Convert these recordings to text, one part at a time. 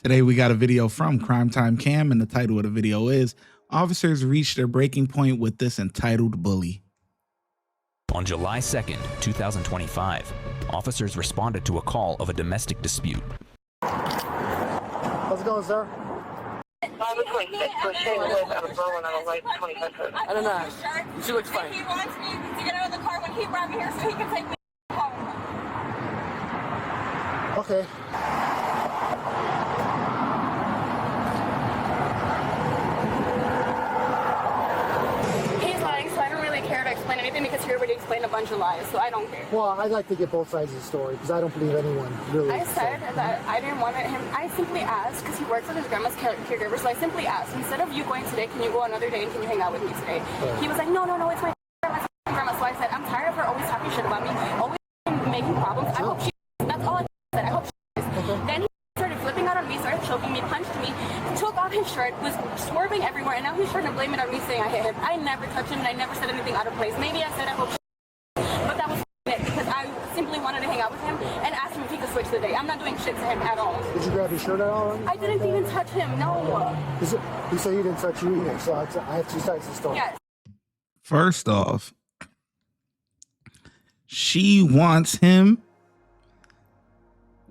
Today we got a video from Crime Time Cam, and the title of the video is Officers Reached Their Breaking Point with This Entitled Bully. On July 2nd, 2025, officers responded to a call of a domestic dispute. How's it going, sir? I don't know. She looks fine. He wants me to get out of the car when he brought me here so he can take me home. Okay. He's lying, so I don't really care to explain anything because he already explained a bunch of lies, so I don't care. Well, I'd like to get both sides of the story because I don't believe anyone really. I said that I didn't want him. I simply asked because he works with his grandma's caregiver, so I simply asked, instead of you going today, can you go another day and can you hang out with me today? Right. He was like, no, it's my grandma. So I said, I'm tired of her always talking shit about me, always making problems. I hope she. That's all I said. I hope she is. Okay. Then he started flipping out on me, started choking me, punched me, took off his shirt, was swerving everywhere, and now he's trying to blame it on me saying I hit him. I never touched him and I never said anything out of place. Maybe I said I hope she is, but that was it because I simply wanted to hang out with him and asked him if he could switch the day. I'm not doing shit to him at all. Did you grab his shirt at all? I didn't even touch him, no. He said he didn't touch you either, so I have two sides of the story. Yes. First off, she wants him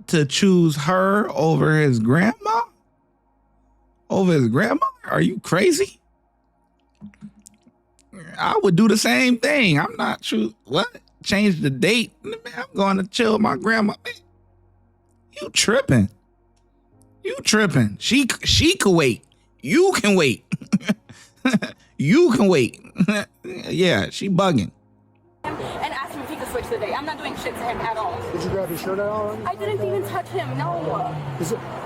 to choose her over his grandma? Over his grandmother? Are you crazy? I would do the same thing. I'm not sure. What? Change the date? Man, I'm going to chill with my grandma. Man, you tripping. You tripping. She could wait. You can wait. You can wait. Yeah, she bugging. And asked him if he could switch the day. I'm not doing shit to him at all. Did you grab his shirt at all? I didn't even touch him, no. He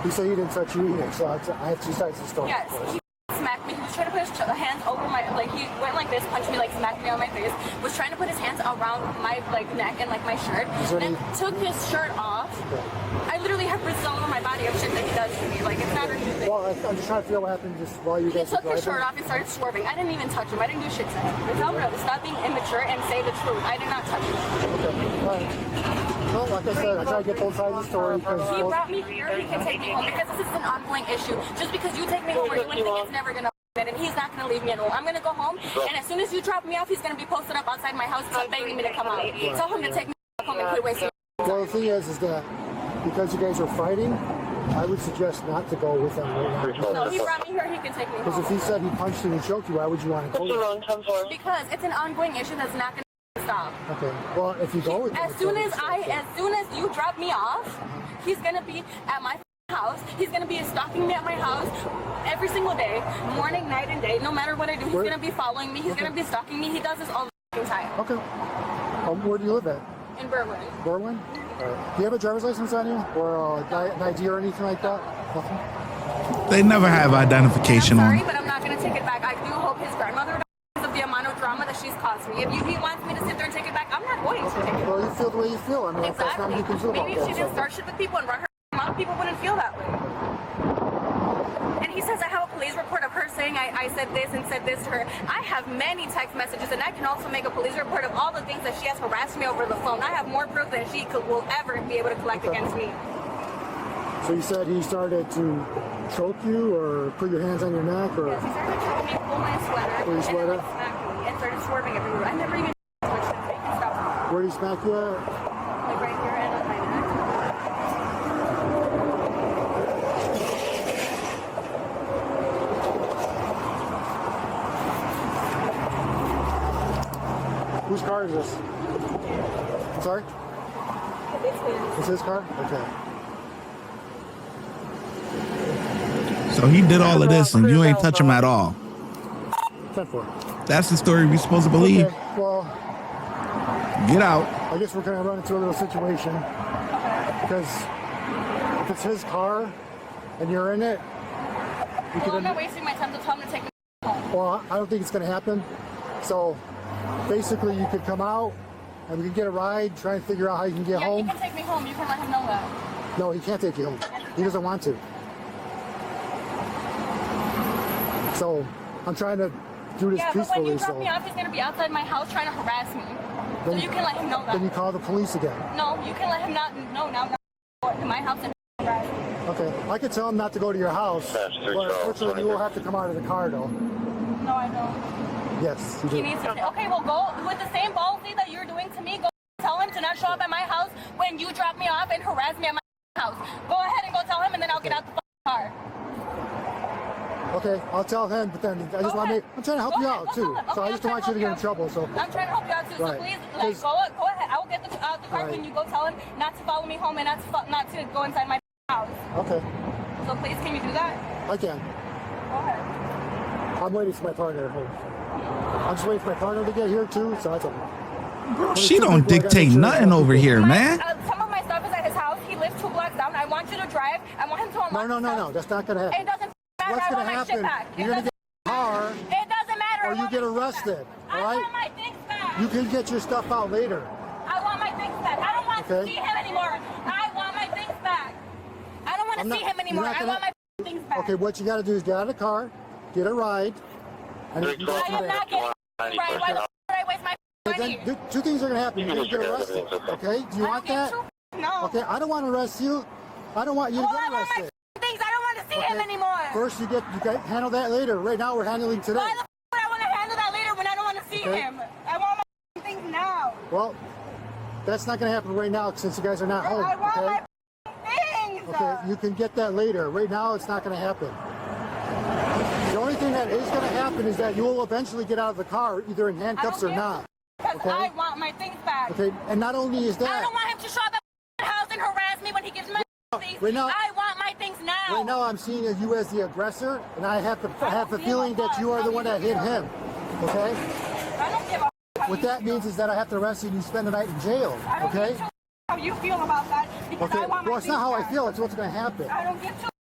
said he didn't touch you either, so I have two sides of the story. Yes, he smacked me. He was trying to put his hands over my, like he went like this, punched me, like smacked me on my face. Was trying to put his hands around my like neck and like my shirt. Then took his shirt off. Okay. I literally have bruises all over my body of shit that he does to me. Like it's not a new thing. Well, I'm just trying to figure out what happened just while you guys He took were his shirt driving. off and started swerving. I didn't even touch him. I didn't do shit to him. Tell him to stop being immature and say the truth. I did not touch him. Okay. All right. Well, like I said, I try to get both sides of the story because He brought me here. He can take me home because this is an ongoing issue. Just because you take me home or do anything, it's never gonna. And he's not gonna leave me alone. I'm gonna go home, and as soon as you drop me off, he's gonna be posted up outside my house, begging me to come out. Tell him to take me home and quit wasting. well, the thing is that because you guys are fighting, I would suggest not to go with him right now. No, he brought me here. He can take me Because if home. he said he punched you and choked you, why would you want to go with him? Because it's an ongoing issue that's not gonna stop. Okay. Well, if you go with him, As soon as you drop me off, he's gonna be at my house. He's gonna be stalking me at my house every single day, morning, night, and day. No matter what I do, he's gonna be following me. He's gonna be stalking me. He does this all the time. Okay. Where do you live at? In Berwyn. Berwyn? Do you have a driver's license on you? Or an ID or anything like that? Nothing? They never have identification I'm on. sorry, but I'm not gonna take it back. I do hope his grandmother dies of the amount of drama that she's caused me. If he wants me to sit there and take it back, I'm not going to take it back. Well, you feel the way you feel. I mean, that's not what you can do about Maybe if she that. didn't start shit with people and run her mouth, people wouldn't feel that way. And he says I have a police report of her saying I said this and said this to her. I have many text messages, and I can also make a police report of all the things that she has harassed me over the phone. I have more proof than she will ever be able to collect against me. So you said he started to choke you or put your hands on your neck? Or Yes, he started choking me, pull my sweater, Pull your and then sweater? like, smacked me and started swerving everywhere. I never even touched him, so he can stop. where did he smack you at? Like right here and on my neck. Whose car is this? I'm sorry? It's his. It's his car? Okay. So he did all of this and you ain't touch him at all. 10-4. That's the story we supposed to believe. Okay, well, Get out. I guess we're going to run into a little situation. Because if it's his car and you're in it, you Well, I'm could. not wasting my time to tell him to take me home. Well, I don't think it's going to happen. So basically, you could come out and we can get a ride, try and figure out how you can get Yeah, home. he can take me home. You can let him know that. No, he can't take you home. He doesn't want to. So I'm trying to do this Yeah, but when peacefully. you drop So me off, he's going to be outside my house trying to harass me. So Then- you can let him know that. then you call the police again. No, you can let him not know now. In my house and harass me. Okay, I could tell him not to go to your house, but unfortunately you will have to come out of the car though. No, I don't. Yes, you do. He needs to. Okay, well, go with the same ballsy that you're doing to me. Go tell him to not show up at my house when you drop me off and harass me at my house. Go ahead and go tell him, and then I'll get out the car. Okay, I'll tell him, but then I just want to I'm trying to help you out too. So I just don't want you to get in trouble. So I'm trying to help you out too. So please, like, go ahead. I will get out the car when you go tell him not to follow me home and not to go inside my house. Okay. So please, can you do that? I can. Go ahead. I'm waiting for my partner at home. I'm just waiting for my partner to get here too, so that's okay. Bro, she don't dictate nothing over here, man. Some of my stuff is at his house. He lives 2 blocks down. I want you to drive. I want him to unlock No. That's not going to happen. It doesn't matter. What's I going want to my shit happen? back. You're going to get in the car, It doesn't matter. or you get arrested. All I right? want my things back. You can get your stuff out later. I want my things back. I don't want to see him anymore. I want my things back. I don't want to see him anymore. I want my things back. Okay, what you got to do is get out of the car, get a ride, and then you go from I am there. not getting a ride. Why the f would I waste my money? Then two things are going to happen. You're going to get arrested. Okay? Do you want that? No. Okay, I don't want to arrest you. I don't want you to Well, get I want arrested. my things. I don't want to see him anymore. First, you can handle that later. Right now, we're handling today. Why the f would I want to handle that later when I don't want to see him? I want my things now. Well, that's not going to happen right now since you guys are not home. I want Okay? my things. Okay, you can get that later. Right now, it's not going to happen. The only thing that is going to happen is that you will eventually get out of the car, either in handcuffs or not. Because Okay? I want my things back. Okay, and not only is I that, don't want him to show up at my house and harass me when he gives me my things. Right now- I want my things now. right now I'm seeing you as the aggressor, and I have the feeling that you are the one that hit him. Okay? I don't give a f What that means is that I have to arrest you and you spend the night in jail. I don't Okay? give a how you feel about that because Okay. I want my Well, it's not how I things feel. It's what's going to happen. back. I don't give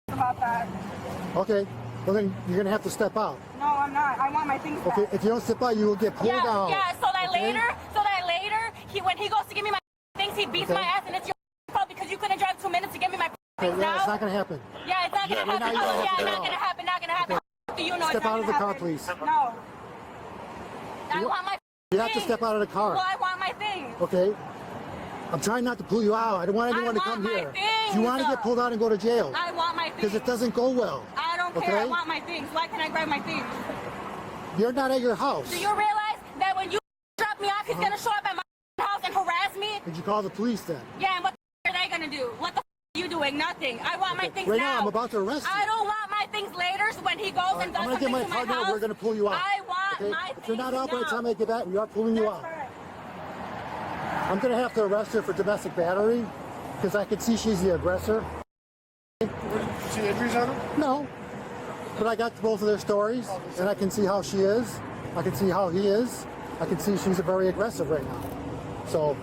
a about that. Okay. Well, then you're going to have to step out. No, I'm not. I want my things back. Okay. If you don't step out, you will get pulled out. Yeah, so that Okay? later, when he goes to give me my things, he beats my ass, and it's your fault because you couldn't drive 2 minutes to give me my Okay, things yeah, now. it's not going to happen. Yeah, it's not gonna right now happen. you don't have to Yeah, get not out. gonna happen. Not gonna happen. Do you know Step it's not out of the gonna car, happen? please. No. I want my You have to things. step out of the car. Well, I want my things. Okay? I'm trying not to pull you out. I don't want anyone to want come my here. things. Do you want to get pulled out and go to jail? I want my Because things. it doesn't go well. I don't care. I Okay? want my things. Why can't I grab my things? You're not at your house. Do you realize that when you drop me off, he's gonna show up at my house and harass me? Did you call the police then? Yeah, and what the are they gonna do? What the are you doing? Nothing. I want my things Right now. now, I'm about to arrest you. I don't want my things later, so when he goes All right, and does I'm going to something get my to my partner. house, We're going to pull you out. I want Okay? my If you're not things out by the now. time I get back, we are pulling you That's out. right. I'm going to have to arrest her for domestic battery because I can see she's the aggressor. You see injuries on him? No. But I got both of their stories, and I can see how she is. I can see how he is. I can see she's very aggressive right now. So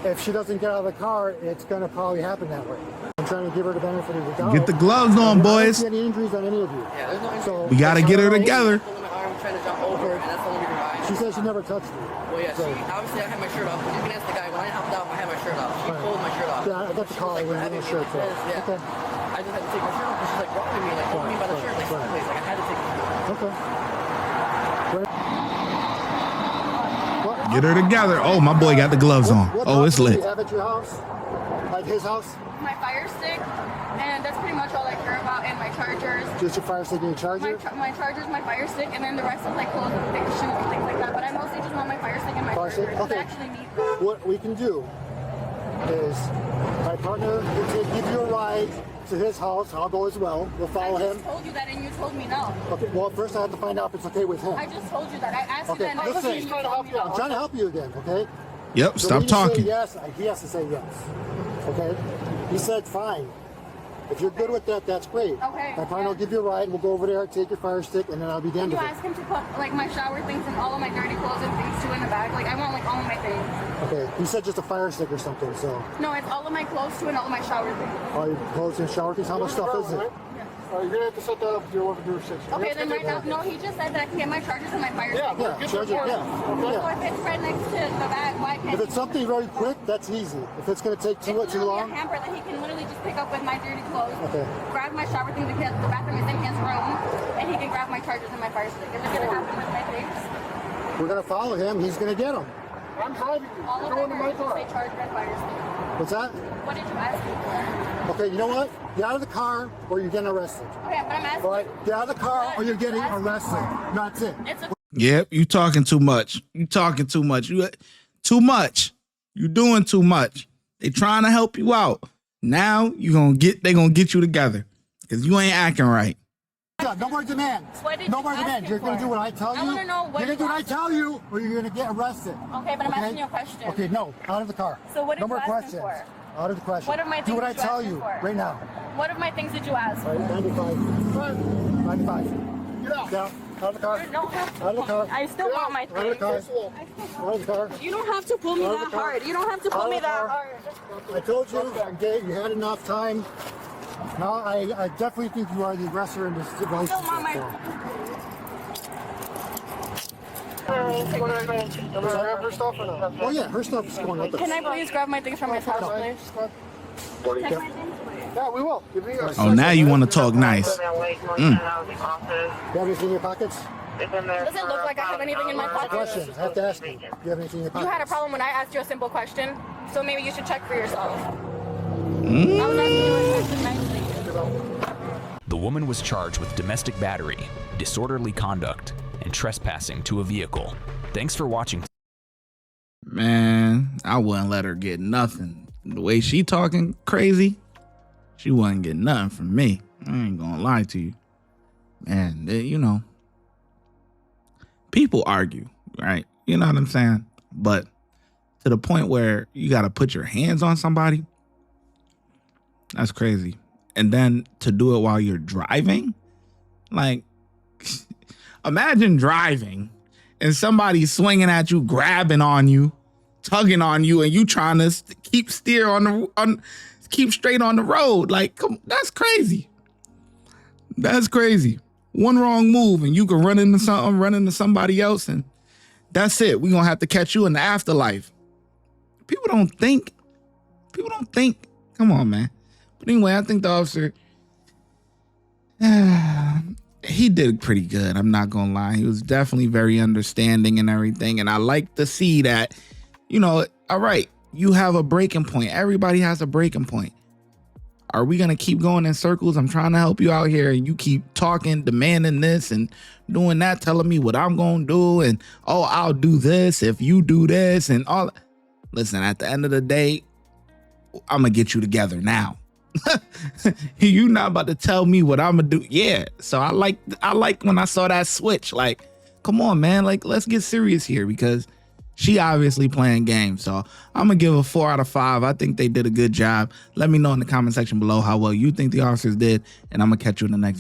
if she doesn't get out of the car, it's going to probably happen that way. I'm trying to give her the benefit of the doubt. Get the gloves on, I don't boys. see any injuries on any of you. Yeah, there's no injury. So We gotta get her together. Pulling my arm, trying to jump over, and that's the only reason why. she says she never touched you. Well, yeah, So- she, obviously I had my shirt off. You can ask the guy. When I helped out, I had my shirt off. She Right. pulled my shirt off. Yeah, I got the call when you no shirt off. Yeah. Okay. I just had to take my shirt off. And she's like grabbing me, like holding me by the shirt, like Right. sideways. Like I had to take my shirt off. Okay. Right. What, Get her together. Oh, my boy got the gloves on. what Oh, it's documents do lit. you have at your house? Like his house? My fire stick, and that's pretty much all I care about, and my chargers. Just your fire stick and your charger? My chargers, my fire stick, and then the rest is like clothes and things, shoes and things like that. But I mostly just want my fire stick and my Fire stick? chargers. Okay. I actually need them. What we can do is my partner will give you a ride to his house. I'll go as well. We'll follow I just him. told you that, and you told me no. Okay, well, first I have to find out if it's okay with him. I just told you that. I asked Okay, you that, and listen. you told me I'm no. trying to help you again, okay? Yep, So stop when you say talking. yes, he has to say yes. Okay? He said fine. If you're good with that, that's great. Okay, My partner will yeah. give you a ride. We'll go over there, take your fire stick, and then I'll be the Can end you of it. ask him to put like my shower things and all of my dirty clothes and things too in the bag? Like I want like all of my things. Okay, he said just a fire stick or something, so No, it's all of my clothes too and all of my shower things. all your clothes and shower things. How much stuff is it? You're going to have to set that up with your worker section. Okay, then right now, no, he just said that I can get my chargers and my fire stick. Yeah, charge it, yeah. So Yeah. if it's right next to the bag, why can't If it's something very quick, that's easy. If it's going to take too it's long, literally a hamper that he can literally just pick up with my dirty clothes, Okay. grab my shower things because the bathroom is in his room, and he can grab my chargers and my fire stick. Is it gonna happen with my things? we're going to follow him. He's going to get them. I'm driving you. All You're of going to them my are just car. say charger and fire stick. What's that? What did you ask me for? Okay, you know what? Get out of the car or you're getting arrested. Okay, but I'm asking. All right, get out of the car or you're getting arrested. That's it. It's a Yep, you talking too much. You talking too much. You too much. You doing too much. They trying to help you out. Now they gonna get you together because you ain't acting right. No more demands. What did No you more ask demands. him You're going to for? do what I tell you. I wanna know what You're going to do you what I asked tell you or you're going to get arrested. Okay, but I'm asking you a question. Okay, no. Out of the car. So what did no you more ask him questions. for? Out of the question. What are my Do things what I that you tell asked you him for? right now. What are my things that you asked All for? right, 95. 95. Get out. Out of the car. You don't have to Out of the car. I still want my Out of the things. car. Out of the car. You don't have to pull me Out of that the car. hard. You don't have to pull Out of me the that car. hard. I told you, okay, you had enough time. Now, I definitely think you are the aggressor in this relationship. Still want my Can I grab her stuff or no? Oh, yeah, her stuff is going with us. Can I please grab my things from your couch, please? Yeah, we will. Give me a Oh, now you want to talk nice. You have anything in your pockets? Does it look like I have anything in my pocket? Questions. I have to ask you. Do you have anything in your pockets? You had a problem when I asked you a simple question, so maybe you should check for yourself. I was asking you a question nicely. The woman was charged with domestic battery, disorderly conduct, and trespassing to a vehicle. Thanks for watching. Man, I wouldn't let her get nothing. The way she talking crazy, she wouldn't get nothing from me. I ain't gonna lie to you. Man, you know, people argue, right? You know what I'm saying? But to the point where you got to put your hands on somebody, that's crazy. And then to do it while you're driving, like, imagine driving and somebody swinging at you, grabbing on you, tugging on you, and you trying to keep straight on the road. Like, come, that's crazy. That's crazy. One wrong move and you can run into something, run into somebody else, and that's it. We're gonna have to catch you in the afterlife. People don't think. Come on, man. But anyway, I think the officer, he did pretty good. I'm not gonna lie. He was definitely very understanding and everything. And I like to see that, you know, all right, you have a breaking point. Everybody has a breaking point. Are we gonna keep going in circles? I'm trying to help you out here, and you keep talking, demanding this and doing that, telling me what I'm gonna do, and oh, I'll do this if you do this, and all. Listen, at the end of the day, I'm gonna get you together now. You not about to tell me what I'm gonna do. Yeah. So I like when I saw that switch. Like, come on, man. Like, let's get serious here because she obviously playing games. So I'm gonna give a 4 out of 5. I think they did a good job. Let me know in the comment section below how well you think the officers did, and I'm gonna catch you in the next.